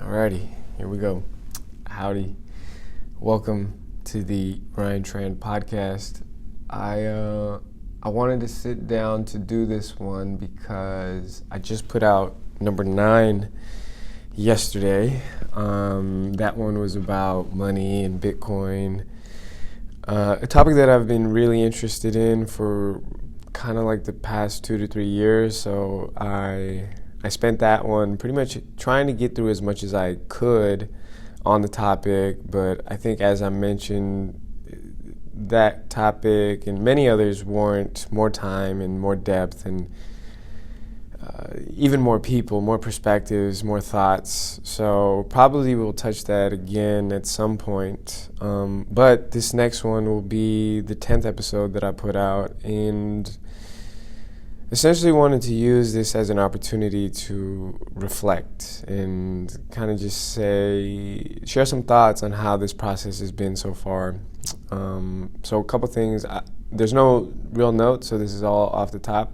Alrighty, here we go. Howdy. Welcome to the Ryan Tran podcast. I wanted to sit down to do this one because I just put out number 9 yesterday. That one was about money and Bitcoin. A topic that I've been really interested in for kind of like the past 2 to 3 years. So I spent that one pretty much trying to get through as much as I could on the topic, but I think, as I mentioned, that topic and many others warrant more time and more depth and even more people, more perspectives, more thoughts. So probably we'll touch that again at some point. But this next one will be the 10th episode that I put out, and essentially wanted to use this as an opportunity to reflect and kind of just share some thoughts on how this process has been so far. So a couple things. There's no real notes, so this is all off the top,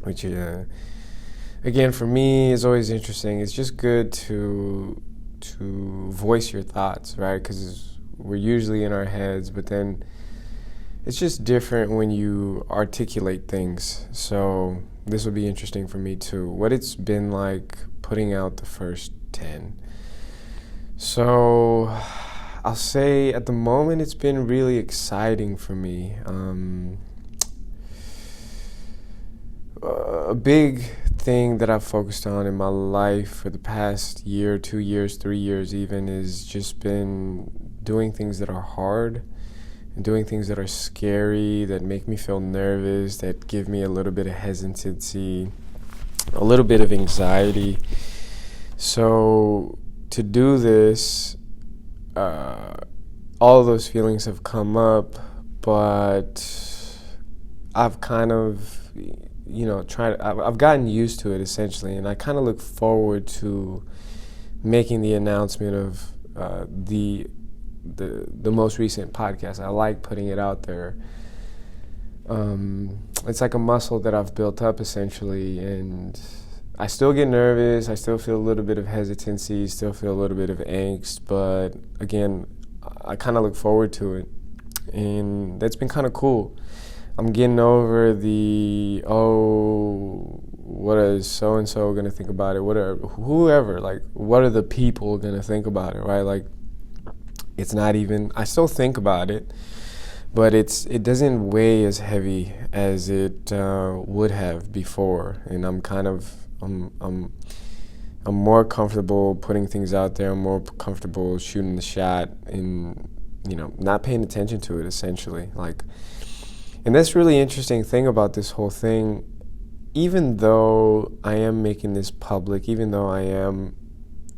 which again, for me, is always interesting. It's just good to voice your thoughts, right? Because we're usually in our heads, but then it's just different when you articulate things. So this will be interesting for me too. What it's been like putting out the first 10. So I'll say at the moment it's been really exciting for me. A big thing that I've focused on in my life for the past year, 2 years, 3 years even, is just been doing things that are hard and doing things that are scary, that make me feel nervous, that give me a little bit of hesitancy, a little bit of anxiety. So to do this, all of those feelings have come up, but I've kind of, I've gotten used to it essentially, and I kind of look forward to making the announcement of the most recent podcast. I like putting it out there. It's like a muscle that I've built up essentially, and I still get nervous. I still feel a little bit of hesitancy, still feel a little bit of angst, but again, I kind of look forward to it, and that's been kind of cool. I'm getting over what is so-and-so going to think about it? What are the people going to think about it, right? Like, it's not even, I still think about it, but it doesn't weigh as heavy as it would have before. And I'm more comfortable putting things out there. I'm more comfortable shooting the shot and, not paying attention to it essentially. And that's really interesting thing about this whole thing. Even though I am making this public, even though I am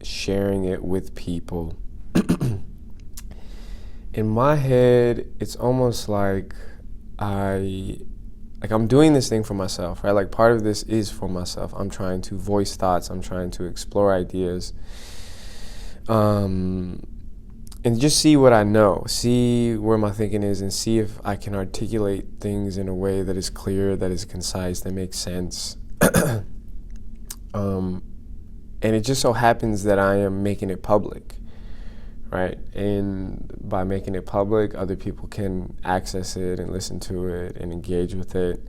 sharing it with people, in my head, it's almost like I'm doing this thing for myself, right? Like, part of this is for myself. I'm trying to voice thoughts. I'm trying to explore ideas. And just see what I know, see where my thinking is, and see if I can articulate things in a way that is clear, that is concise, that makes sense. And it just so happens that I am making it public, right? And by making it public, other people can access it and listen to it and engage with it.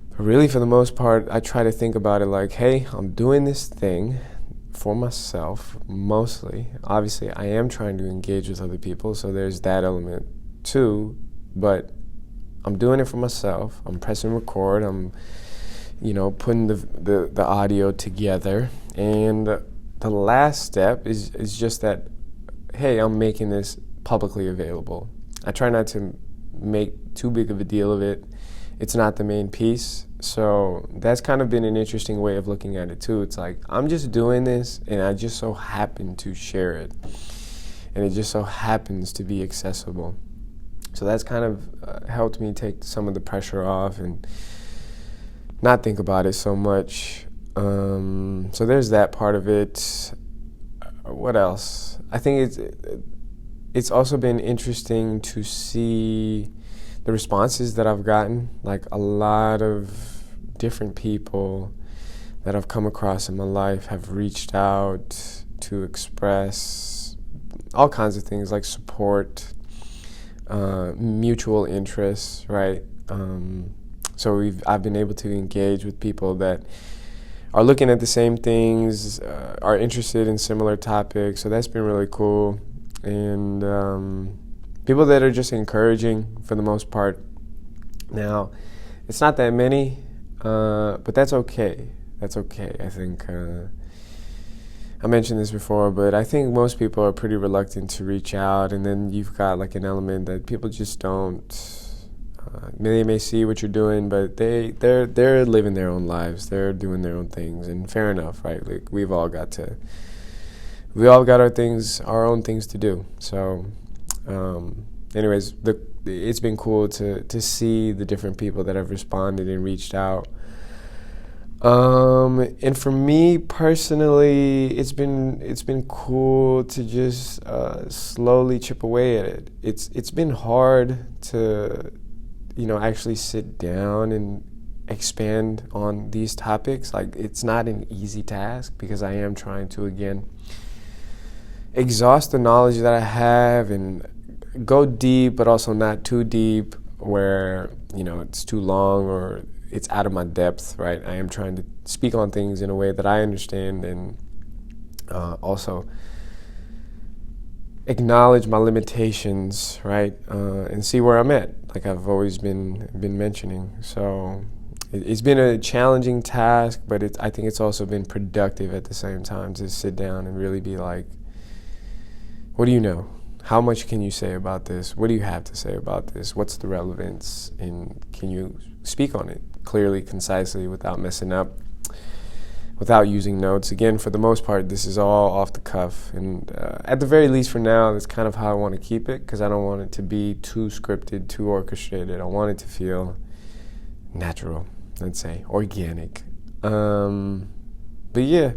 But really, for the most part, I try to think about it like, hey, I'm doing this thing for myself, mostly. Obviously, I am trying to engage with other people, so there's that element too, but I'm doing it for myself. I'm pressing record. I'm, putting the audio together, and the last step is just that, hey, I'm making this publicly available. I try not to make too big of a deal of it. It's not the main piece. So that's kind of been an interesting way of looking at it too. It's like, I'm just doing this, and I just so happen to share it, and it just so happens to be accessible. So that's kind of helped me take some of the pressure off and not think about it so much. So there's that part of it. What else? I think it's also been interesting to see the responses that I've gotten. Like, a lot of different people that I've come across in my life have reached out to express all kinds of things like support, mutual interests, right? So I've been able to engage with people that are looking at the same things, are interested in similar topics. So that's been really cool. And people that are just encouraging for the most part. Now, it's not that many, but that's okay. That's okay. I think I mentioned this before, but I think most people are pretty reluctant to reach out. And then you've got like an element that people just don't. They may see what you're doing, but they're living their own lives. They're doing their own things, and fair enough, right? Like we all got our own things to do. So, anyways, it's been cool to see the different people that have responded and reached out. And for me personally, it's been cool to just slowly chip away at it. It's been hard to actually sit down and expand on these topics. Like, it's not an easy task because I am trying to, again, exhaust the knowledge that I have and go deep, but also not too deep where, it's too long or it's out of my depth, right? I am trying to speak on things in a way that I understand and also acknowledge my limitations, right? And see where I'm at, like I've always been mentioning. So it's been a challenging task, but I think it's also been productive at the same time to sit down and really be like, what do you know? How much can you say about this? What do you have to say about this? What's the relevance? And can you speak on it clearly, concisely, without messing up, without using notes? Again, for the most part, this is all off the cuff. And at the very least for now, that's kind of how I want to keep it, because I don't want it to be too scripted, too orchestrated. I want it to feel natural, let's say, organic. But yeah,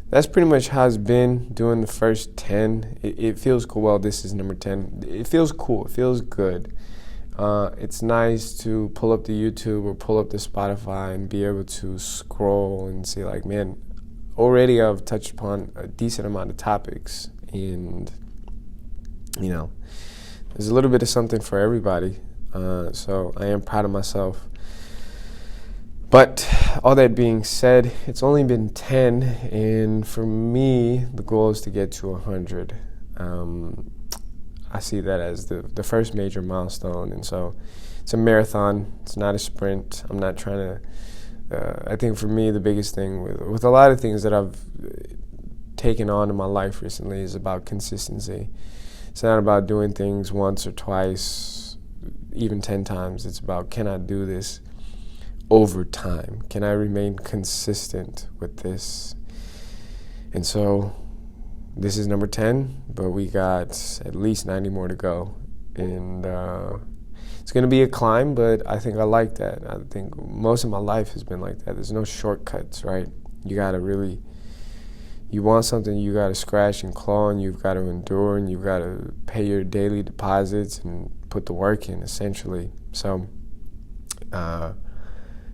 that's pretty much how it's been doing the first 10. It feels cool. Well, this is number 10. It feels cool. It feels good. It's nice to pull up the YouTube or pull up the Spotify and be able to scroll and see, like, man, already I've touched upon a decent amount of topics. And, there's a little bit of something for everybody. So I am proud of myself. But all that being said, it's only been 10, and for me, the goal is to get to 100. I see that as the first major milestone, and so it's a marathon. It's not a sprint. I'm not trying to. I think for me, the biggest thing with a lot of things that I've taken on in my life recently is about consistency. It's not about doing things once or twice, even 10 times. It's about, can I do this over time? Can I remain consistent with this? And so this is number 10, but we got at least 90 more to go. And it's going to be a climb, but I think I like that. I think most of my life has been like that. There's no shortcuts, right? You got to really, you want something, you got to scratch and claw, and you've got to endure, and you've got to pay your daily deposits and put the work in, essentially. So,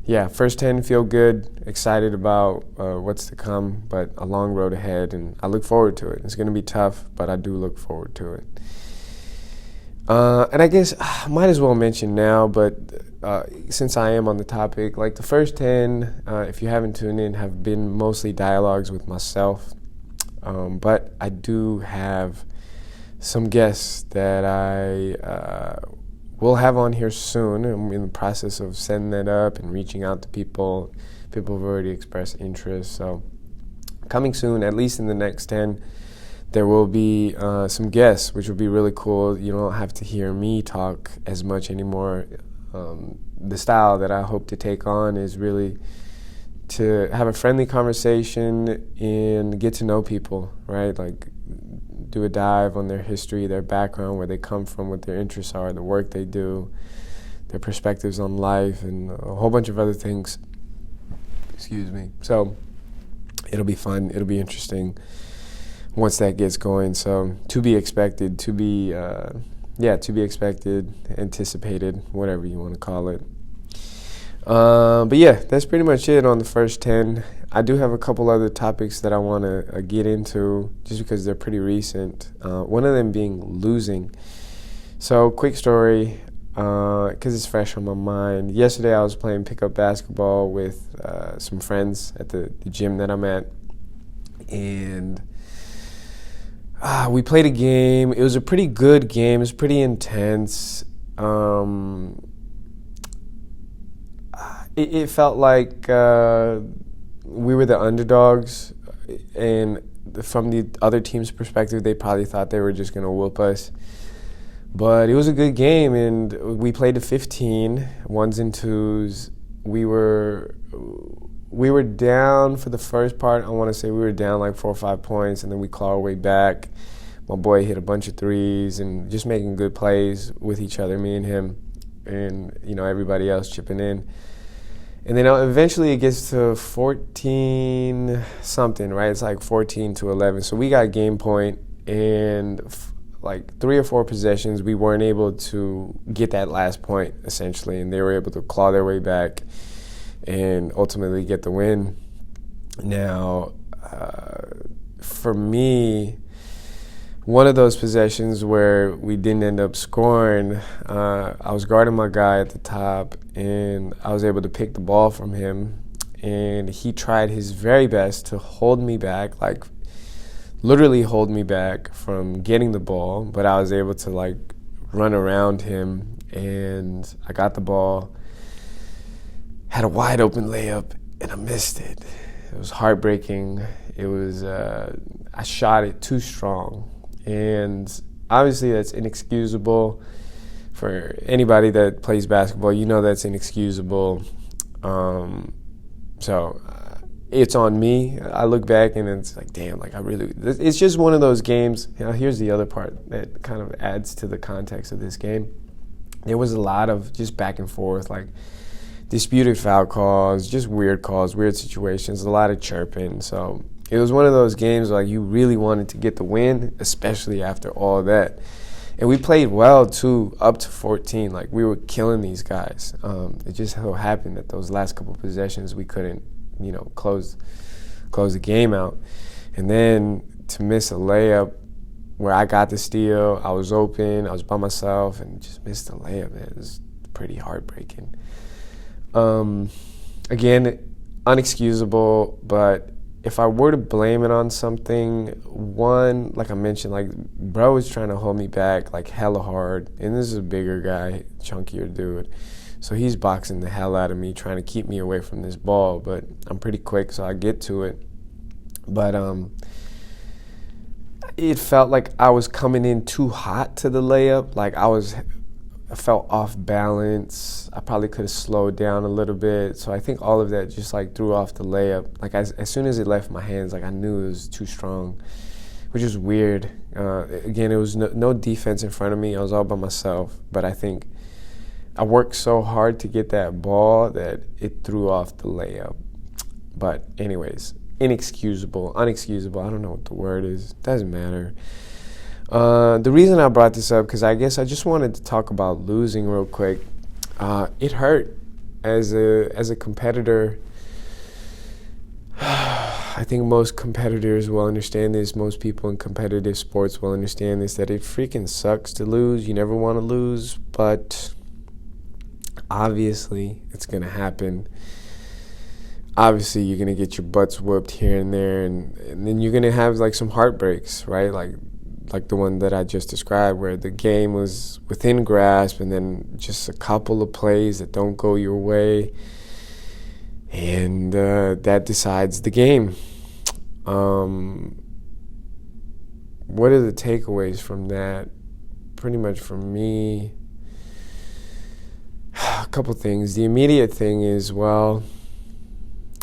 yeah, first 10 feel good, excited about what's to come, but a long road ahead, and I look forward to it. It's going to be tough, but I do look forward to it. And I guess I might as well mention now, but since I am on the topic, like the first 10, if you haven't tuned in, have been mostly dialogues with myself. But I do have some guests that I we'll have on here soon. I'm in the process of setting that up and reaching out to people. People have already expressed interest. So coming soon, at least in the next 10, there will be some guests, which will be really cool. You don't have to hear me talk as much anymore. The style that I hope to take on is really to have a friendly conversation and get to know people, right? Like, do a dive on their history, their background, where they come from, what their interests are, the work they do, their perspectives on life, and a whole bunch of other things. Excuse me. So it'll be fun. It'll be interesting once that gets going. So to be expected, to be expected, anticipated, whatever you want to call it. But yeah, that's pretty much it on the first 10. I do have a couple other topics that I want to get into just because they're pretty recent. One of them being losing. So, quick story, because it's fresh on my mind. Yesterday, I was playing pickup basketball with some friends at the gym that I'm at, and we played a game. It was a pretty good game. It was pretty intense. It felt like we were the underdogs, and from the other team's perspective, they probably thought they were just going to whoop us. But it was a good game, and we played to 15, ones and twos. We were down for the first part. I want to say we were down like 4 or 5 points, and then we clawed our way back. My boy hit a bunch of threes and just making good plays with each other, me and him, and everybody else chipping in. And then eventually it gets to 14-something, right? It's like 14-11. So we got game point, and like 3 or 4 possessions, we weren't able to get that last point, essentially, and they were able to claw their way back and ultimately get the win. Now, for me, one of those possessions where we didn't end up scoring, I was guarding my guy at the top, and I was able to pick the ball from him, and he tried his very best to hold me back, like literally hold me back from getting the ball, but I was able to like run around him, and I got the ball, had a wide open layup, and I missed it. It was heartbreaking. It was, I shot it too strong. And obviously that's inexcusable for anybody that plays basketball. That's inexcusable. So it's on me. I look back and it's like, damn, it's just one of those games. Here's the other part that kind of adds to the context of this game. There was a lot of just back and forth, like disputed foul calls, just weird calls, weird situations, a lot of chirping. So it was one of those games where, like, you really wanted to get the win, especially after all that. And we played well, too, up to 14. Like, we were killing these guys. It just so happened that those last couple possessions we couldn't, close the game out. And then to miss a layup where I got the steal, I was open, I was by myself, and just missed the layup, man. It was pretty heartbreaking. Again, unexcusable, but if I were to blame it on something, one, like I mentioned, like, bro was trying to hold me back, like, hella hard. And this is a bigger guy, chunkier dude. So he's boxing the hell out of me, trying to keep me away from this ball. But I'm pretty quick, so I get to it. But it felt like I was coming in too hot to the layup. Like, I felt off balance. I probably could have slowed down a little bit. So I think all of that just like threw off the layup. Like as soon as it left my hands, like I knew it was too strong, which is weird. Again, it was no defense in front of me. I was all by myself. But I think I worked so hard to get that ball that it threw off the layup. But anyways, inexcusable, unexcusable. I don't know what the word is. Doesn't matter. The reason I brought this up, because I guess I just wanted to talk about losing real quick. It hurt as a competitor. I think most competitors will understand this. Most people in competitive sports will understand this, that it freaking sucks to lose. You never want to lose, but obviously it's going to happen. Obviously you're going to get your butts whooped here and there, and then you're going to have like some heartbreaks, right? Like the one that I just described, where the game was within grasp and then just a couple of plays that don't go your way, and that decides the game. What are the takeaways from that? Pretty much for me, a couple things. The immediate thing is, well,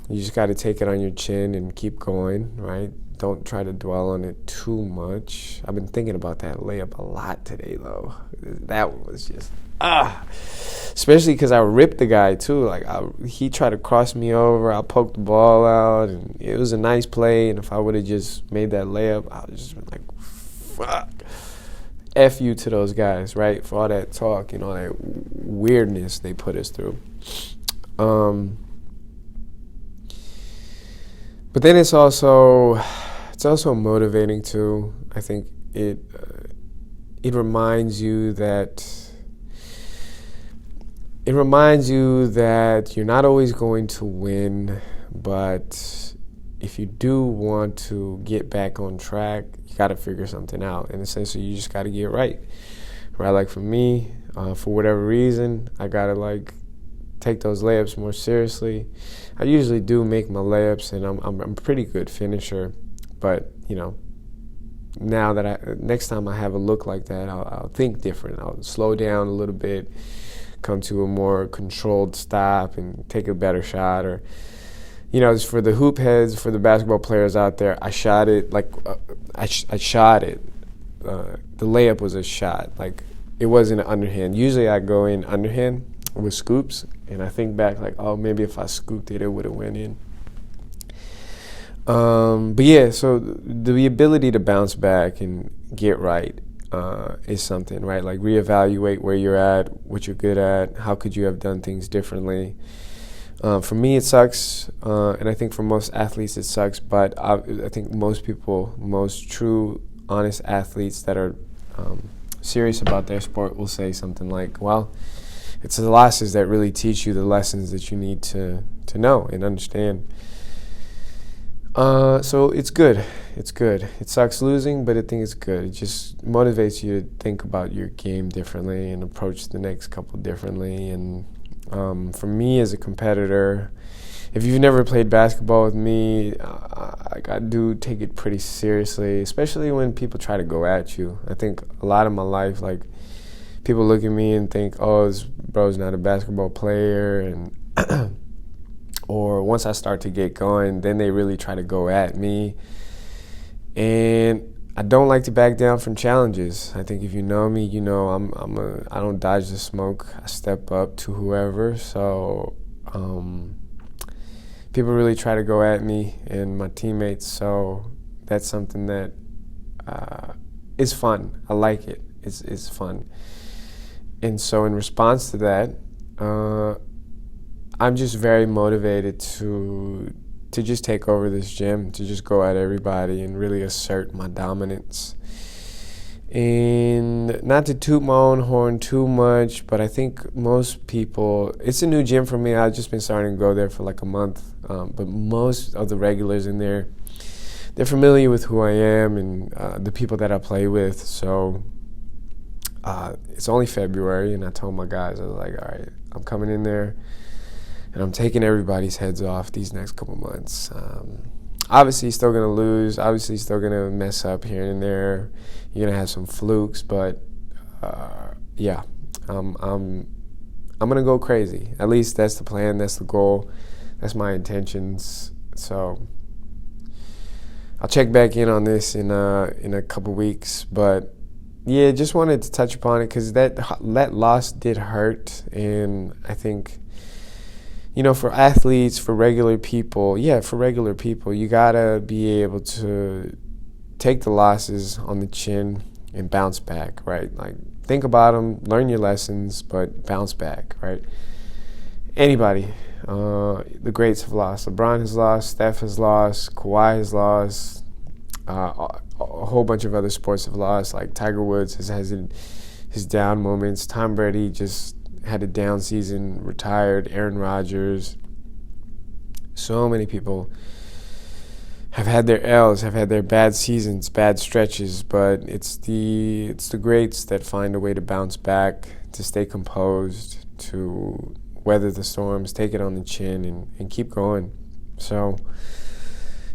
you just got to take it on your chin and keep going, right? Don't try to dwell on it too much. I've been thinking about that layup a lot today, though. That was just, especially because I ripped the guy, too. Like, he tried to cross me over. I poked the ball out, and it was a nice play. And if I would have just made that layup, I would just been like, fuck. F you to those guys, right? For all that talk and all that weirdness they put us through. But then it's also motivating too. I think it reminds you that you're not always going to win, but if you do want to get back on track, you got to figure something out. In a sense, you just got to get right. Like for me, for whatever reason, I got to take those layups more seriously. I usually do make my layups, and I'm a pretty good finisher. But now that next time I have a look like that, I'll think different. I'll slow down a little bit, come to a more controlled stop, and take a better shot. Or for the hoop heads, for the basketball players out there, I shot it I shot it. The layup was a shot. It wasn't an underhand. Usually I go in underhand with scoops, and I think back maybe if I scooped it, it would have went in. But yeah, so the ability to bounce back and get right is something, right? Reevaluate where you're at, what you're good at, how could you have done things differently. For me, it sucks, and I think for most athletes it sucks, but I think most people, most true, honest athletes that are serious about their sport will say something like, well, it's the losses that really teach you the lessons that you need to know and understand. So it's good. It's good. It sucks losing, but I think it's good. It just motivates you to think about your game differently and approach the next couple differently. And for me as a competitor, if you've never played basketball with me, I do take it pretty seriously, especially when people try to go at you. I think a lot of my life, people look at me and think, oh, this bro's not a basketball player, and or once I start to get going, then they really try to go at me. And I don't like to back down from challenges. I think if you know me, I don't dodge the smoke. I step up to whoever. So people really try to go at me and my teammates. So that's something that is fun. I like it. It's fun. And so in response to that, I'm just very motivated to just take over this gym, to just go at everybody and really assert my dominance. And not to toot my own horn too much, but I think most people, it's a new gym for me. I've just been starting to go there for a month. But most of the regulars in there, they're familiar with who I am and the people that I play with. So it's only February, and I told my guys, I was like, all right, I'm coming in there, and I'm taking everybody's heads off these next couple months. Obviously, still going to lose. Obviously, still going to mess up here and there. You're going to have some flukes, but yeah, I'm going to go crazy. At least that's the plan. That's the goal. That's my intentions. So I'll check back in on this in a couple weeks. But yeah, just wanted to touch upon it because that loss did hurt, and I think, for athletes, for regular people, you gotta be able to take the losses on the chin and bounce back, right? Think about them, learn your lessons, but bounce back, right? Anybody, the greats have lost. LeBron has lost, Steph has lost, Kawhi has lost, a whole bunch of other sports have lost. Tiger Woods has his down moments. Tom Brady just had a down season, retired. Aaron Rodgers. So many people have had their L's, have had their bad seasons, bad stretches, but it's the greats that find a way to bounce back, to stay composed, to weather the storms, take it on the chin, and keep going. So,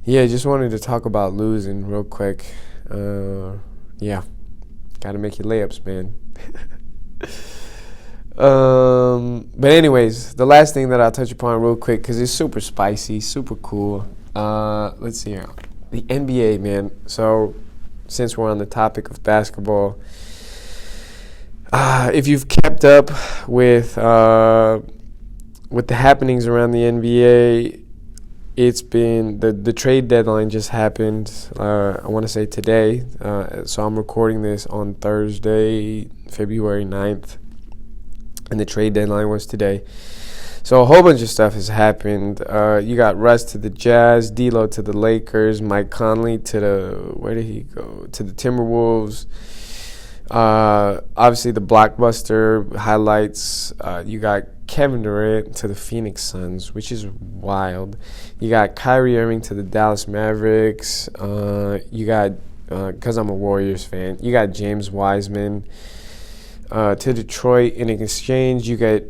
yeah, just wanted to talk about losing real quick. Yeah, got to make your layups, man. But anyways, the last thing that I'll touch upon real quick, because it's super spicy, super cool. Let's see here. The NBA, man. So since we're on the topic of basketball, if you've kept up with the happenings around the NBA, it's been the trade deadline just happened. I want to say today. So I'm recording this on Thursday, February 9th. And the trade deadline was today. So a whole bunch of stuff has happened. You got Russ to the Jazz, D'Lo to the Lakers, Mike Conley to where did he go? To the Timberwolves. Obviously the blockbuster highlights. You got Kevin Durant to the Phoenix Suns, which is wild. You got Kyrie Irving to the Dallas Mavericks. You got, because I'm a Warriors fan, you got James Wiseman to Detroit. In exchange, you got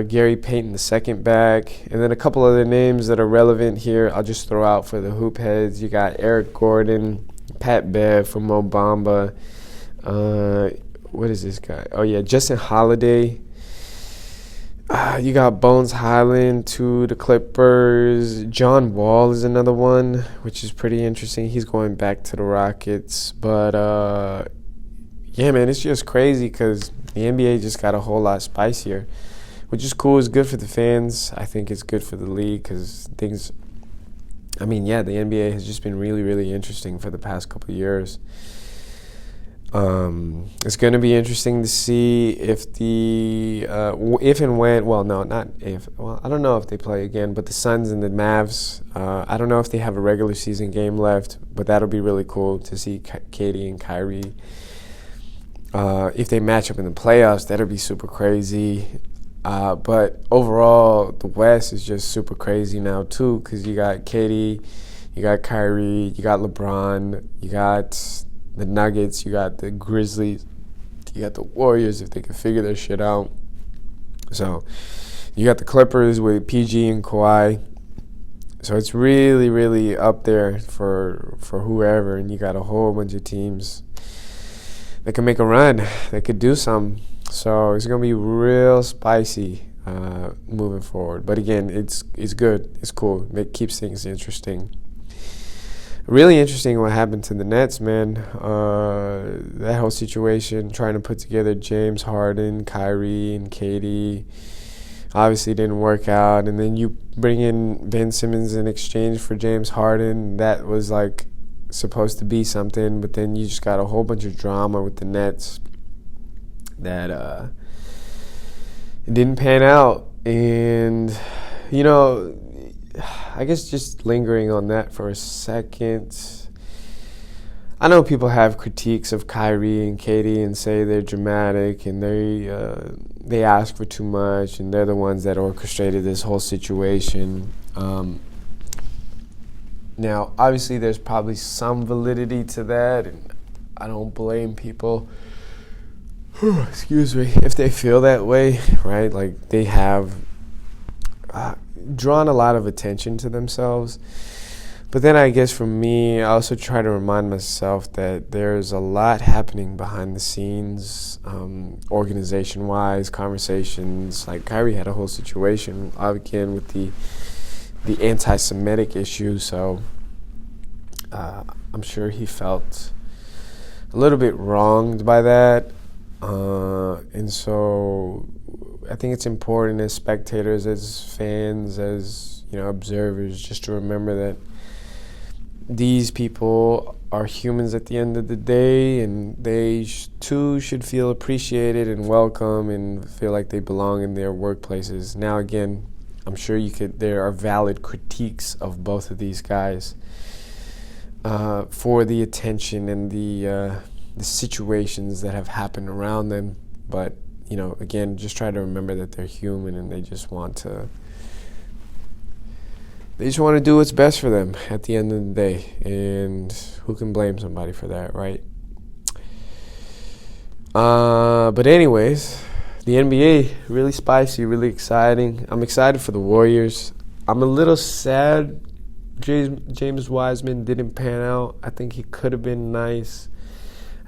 Gary Payton II back, and then a couple other names that are relevant here I'll just throw out for the hoop heads. You got Eric Gordon, Pat Bev from Mo Bamba. What is this guy? Oh yeah, Justin Holiday. You got Bones Highland to the Clippers. John Wall is another one, which is pretty interesting. He's going back to the Rockets. But, yeah, man, it's just crazy because the NBA just got a whole lot spicier, which is cool. It's good for the fans. I think it's good for the league because the NBA has just been really, really interesting for the past couple of years. It's going to be interesting to see if I don't know if they play again, but the Suns and the Mavs, I don't know if they have a regular season game left, but that'll be really cool to see Katie and Kyrie. If they match up in the playoffs, that'll be super crazy. But overall, the West is just super crazy now too, because you got Katie, you got Kyrie, you got LeBron, you got the Nuggets, you got the Grizzlies, you got the Warriors if they can figure their shit out. So you got the Clippers with PG and Kawhi. So it's really, really up there for whoever, and you got a whole bunch of teams that can make a run, that could do something. So it's gonna be real spicy moving forward. But again, it's good, it's cool. It keeps things interesting. Really interesting what happened to the Nets, man. That whole situation, trying to put together James Harden, Kyrie, and Katie, obviously didn't work out. And then you bring in Ben Simmons in exchange for James Harden. That was like supposed to be something, but then you just got a whole bunch of drama with the Nets that it didn't pan out. And, you know, I guess just lingering on that for a second, I know people have critiques of Kyrie and Katie and say they're dramatic and they ask for too much and they're the ones that orchestrated this whole situation. Now, obviously, there's probably some validity to that, and I don't blame people, excuse me, if they feel that way, right? Like, they have drawn a lot of attention to themselves. But then I guess for me, I also try to remind myself that there's a lot happening behind the scenes, organization-wise, conversations. Like, Kyrie had a whole situation, again, with the anti-Semitic issue, so I'm sure he felt a little bit wronged by that, and so I think it's important as spectators, as fans, as observers, just to remember that these people are humans at the end of the day, and they too should feel appreciated and welcome and feel like they belong in their workplaces. Now, again, I'm sure there are valid critiques of both of these guys for the attention and the situations that have happened around them. But, again, just try to remember that they're human and they just want to do what's best for them at the end of the day. And who can blame somebody for that, right? But anyways, the NBA, really spicy, really exciting. I'm excited for the Warriors. I'm a little sad James Wiseman didn't pan out. I think he could have been nice.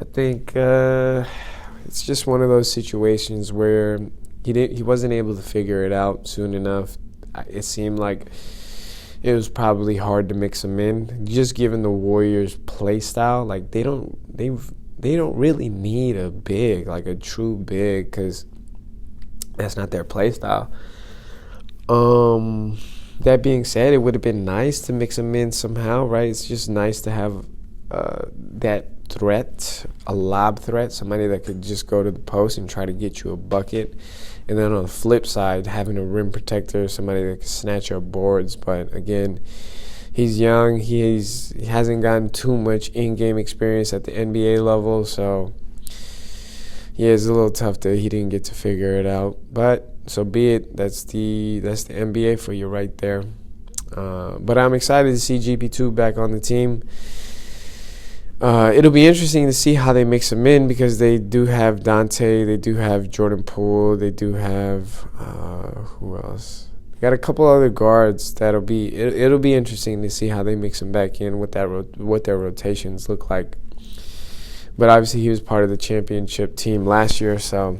I think it's just one of those situations where he wasn't able to figure it out soon enough. It seemed like it was probably hard to mix him in, just given the Warriors' play style. Like, they don't really need a big, like a true big, because that's not their play style. That being said, it would have been nice to mix them in somehow, right? It's just nice to have that threat, a lob threat, somebody that could just go to the post and try to get you a bucket. And then on the flip side, having a rim protector, somebody that can snatch your boards. But again, he's young. He hasn't gotten too much in-game experience at the NBA level, so yeah, it's a little tough that he didn't get to figure it out. But so be it. That's the NBA for you right there. But I'm excited to see GP2 back on the team. It'll be interesting to see how they mix them in, because they do have Dante, they do have Jordan Poole, they do have who else? They got a couple other guards that'll be. It'll be interesting to see how they mix them back in, what their rotations look like. But obviously, he was part of the championship team last year, so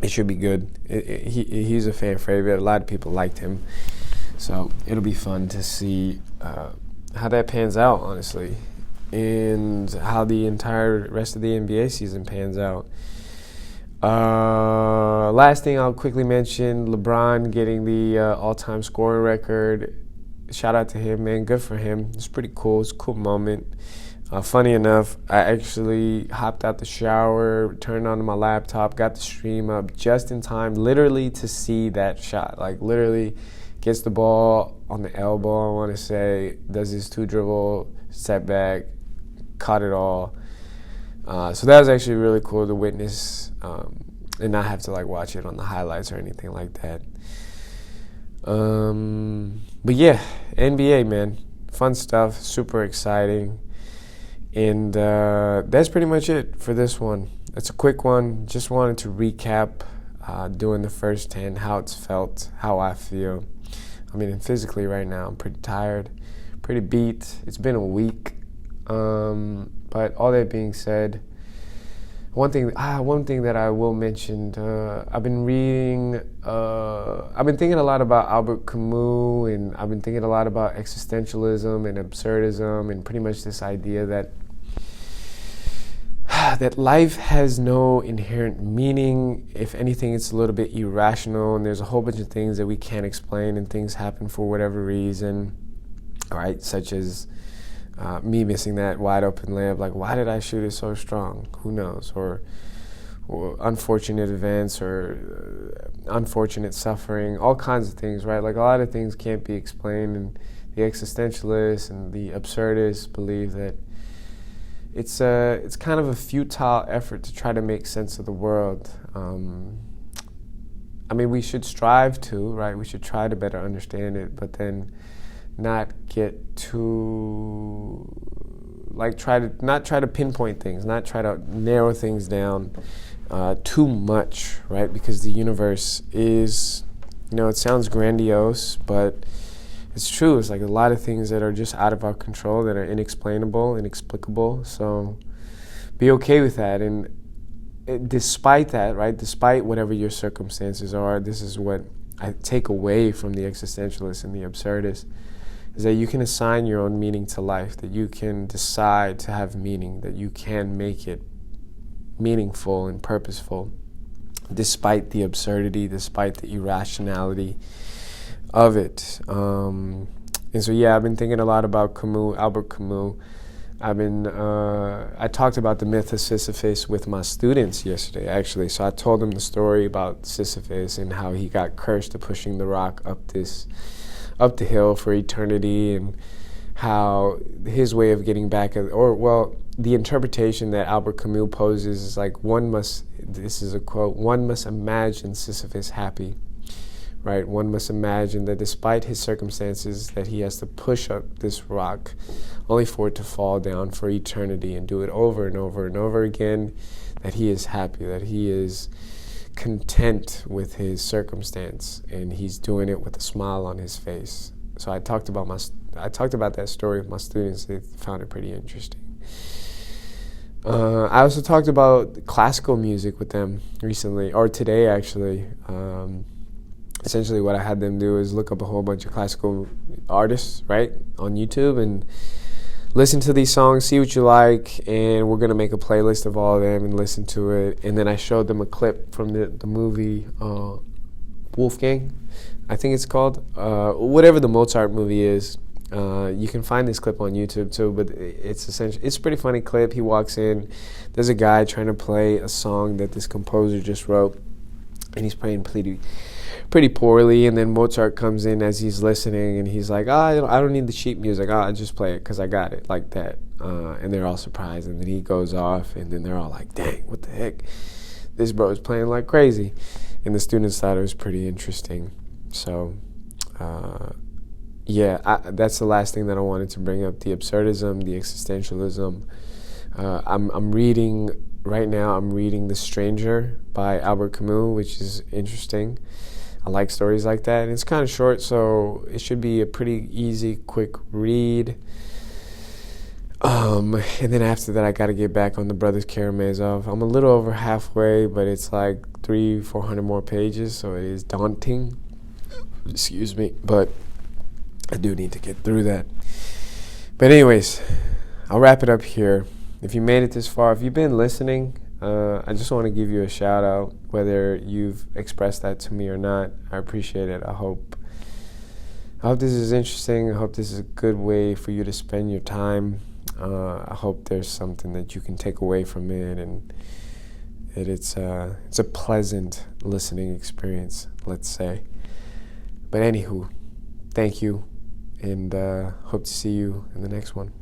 it should be good. He's a fan favorite. A lot of people liked him, so it'll be fun to see how that pans out, honestly, and how the entire rest of the NBA season pans out. Last thing I'll quickly mention, LeBron getting the all-time scoring record. Shout out to him, man. Good for him. It's pretty cool. It's a cool moment. Funny enough, I actually hopped out the shower, turned on my laptop, got the stream up just in time, literally to see that shot. Like, literally gets the ball on the elbow, I want to say, does his 2-dribble, step back, caught it all. So that was actually really cool to witness, and not have to like watch it on the highlights or anything like that. But yeah, NBA, man, fun stuff, super exciting. And that's pretty much it for this one. It's a quick one. Just wanted to recap doing the first 10, how it's felt, how I feel. I mean, physically right now, I'm pretty tired, pretty beat. It's been a week. But all that being said, one thing that I will mention, I've been reading, I've been thinking a lot about Albert Camus, and I've been thinking a lot about existentialism and absurdism, and pretty much this idea that life has no inherent meaning. If anything, it's a little bit irrational, and there's a whole bunch of things that we can't explain, and things happen for whatever reason, all right, such as me missing that wide open layup. Like, why did I shoot it so strong? Who knows? Or unfortunate events, or unfortunate suffering, all kinds of things, right? Like, a lot of things can't be explained, and the existentialists and the absurdists believe that it's kind of a futile effort to try to make sense of the world. I mean, we should strive to, right? We should try to better understand it, but then not get too, like, try to pinpoint things, not try to narrow things down too much, right? Because the universe is, it sounds grandiose, but it's true. It's like a lot of things that are just out of our control, that are inexplainable, inexplicable. So be okay with that. And despite that, right, despite whatever your circumstances are, this is what I take away from the existentialists and the absurdists, is that you can assign your own meaning to life, that you can decide to have meaning, that you can make it meaningful and purposeful, despite the absurdity, despite the irrationality of it. And so, yeah, I've been thinking a lot about Camus, Albert Camus. I talked about the myth of Sisyphus with my students yesterday, actually. So I told them the story about Sisyphus and how he got cursed to pushing the rock up the hill for eternity, and how his way of getting back, the interpretation that Albert Camus poses is like, this is a quote, one must imagine Sisyphus happy, right? One must imagine that despite his circumstances, that he has to push up this rock only for it to fall down for eternity, and do it over and over and over again, that he is happy, that he is content with his circumstance, and he's doing it with a smile on his face. So I talked about that story with my students. They found it pretty interesting. I also talked about classical music with them recently, or today actually. Essentially what I had them do is look up a whole bunch of classical artists, right, on YouTube, and listen to these songs, see what you like, and we're going to make a playlist of all of them and listen to it. And then I showed them a clip from the movie Wolfgang, I think it's called, whatever the Mozart movie is. You can find this clip on YouTube too, but it's a pretty funny clip. He walks in, there's a guy trying to play a song that this composer just wrote, and he's playing pretty poorly, and then Mozart comes in as he's listening, and he's like, I don't need the sheet music, I just play it because I got it, like that. And they're all surprised, and then he goes off, and then they're all like, dang, what the heck? This bro is playing like crazy. And the students thought it was pretty interesting. So, that's the last thing that I wanted to bring up, the absurdism, the existentialism. I'm reading, right now, I'm reading The Stranger by Albert Camus, which is interesting. I like stories like that, and it's kind of short, so it should be a pretty easy, quick read. And then after that, I got to get back on the Brothers Karamazov. I'm a little over halfway, but it's like 300-400 more pages, so it is daunting. Excuse me, but I do need to get through that. But anyways, I'll wrap it up here. If you made it this far, if you've been listening, I just want to give you a shout out, whether you've expressed that to me or not. I appreciate it. I hope this is interesting. I hope this is a good way for you to spend your time. I hope there's something that you can take away from it, and that it's a pleasant listening experience, let's say. But anywho, thank you, and hope to see you in the next one.